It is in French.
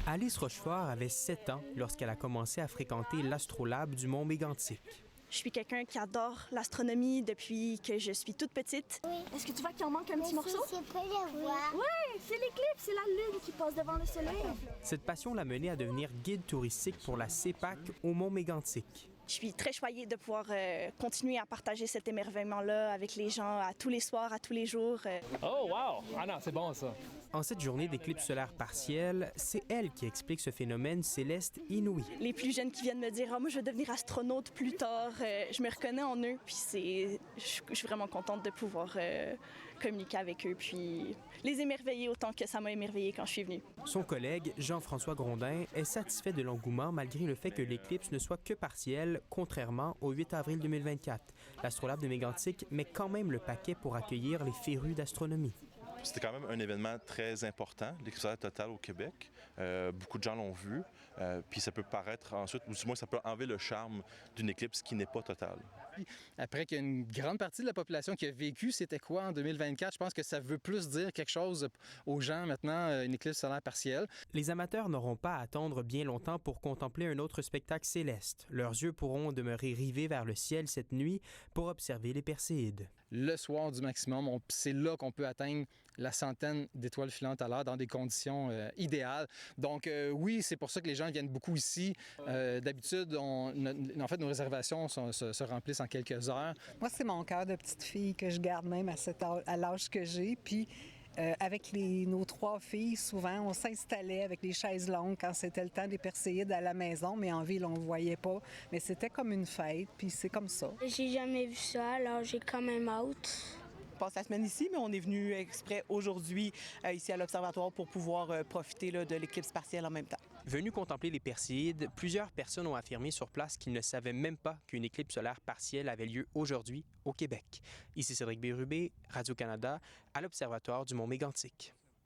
Alice Rochefort avait 7 ans lorsqu'elle a commencé à fréquenter l'astrolabe du Mont Mégantic. Je suis quelqu'un qui adore l'astronomie depuis que je suis toute petite. Oui. Est-ce que tu vois qu'il en manque un petit morceau? Je peux le voir. Oui, c'est l'éclipse, c'est la lune qui passe devant le soleil. Cette passion l'a menée à devenir guide touristique pour la CEPAC au Mont Mégantic. Je suis très choyée de pouvoir continuer à partager cet émerveillement-là avec les gens à tous les soirs, à tous les jours. Oh, wow! Ah non, c'est bon, ça. En cette journée d'éclipse solaire partielle, c'est elle qui explique ce phénomène céleste inouï. Les plus jeunes qui viennent me dire « Ah, moi, je vais devenir astronaute plus tard. Je me reconnais en eux, puis je suis vraiment contente de pouvoir communiquer avec eux, puis les émerveiller autant que ça m'a émerveillée quand je suis venue. Son collègue, Jean-François Grondin, est satisfait de l'engouement malgré le fait que l'éclipse ne soit que partielle, contrairement au 8 avril 2024. L'astrolabe de Mégantic met quand même le paquet pour accueillir les férus d'astronomie. C'était quand même un événement très important, l'éclipse solaire totale au Québec. Beaucoup de gens l'ont vu, puis ça peut paraître ensuite, ou du moins ça peut enlever le charme d'une éclipse qui n'est pas totale. Après qu'il y a une grande partie de la population qui a vécu, c'était quoi en 2024? Je pense que ça veut plus dire quelque chose aux gens maintenant, une éclipse solaire partielle. Les amateurs n'auront pas à attendre bien longtemps pour contempler un autre spectacle céleste. Leurs yeux pourront demeurer rivés vers le ciel cette nuit pour observer les Perséides. Le soir du maximum, c'est là qu'on peut atteindre la centaine d'étoiles filantes à l'heure dans des conditions idéales. Donc oui, c'est pour ça que les gens viennent beaucoup ici. D'habitude, en fait, nos réservations se remplissent en quelques heures. Moi, c'est mon cœur de petite fille que je garde même à l'âge que j'ai. Puis avec nos 3 filles, souvent, on s'installait avec les chaises longues quand c'était le temps des Perséides à la maison, mais en ville, on ne voyait pas. Mais c'était comme une fête, puis c'est comme ça. J'ai jamais vu ça, alors j'ai quand même hâte. On passe la semaine ici, mais on est venu exprès aujourd'hui ici à l'Observatoire pour pouvoir profiter de l'éclipse partielle en même temps. Venus contempler les Perséides, plusieurs personnes ont affirmé sur place qu'ils ne savaient même pas qu'une éclipse solaire partielle avait lieu aujourd'hui au Québec. Ici Cédric Bérubé, Radio-Canada, à l'Observatoire du Mont Mégantic.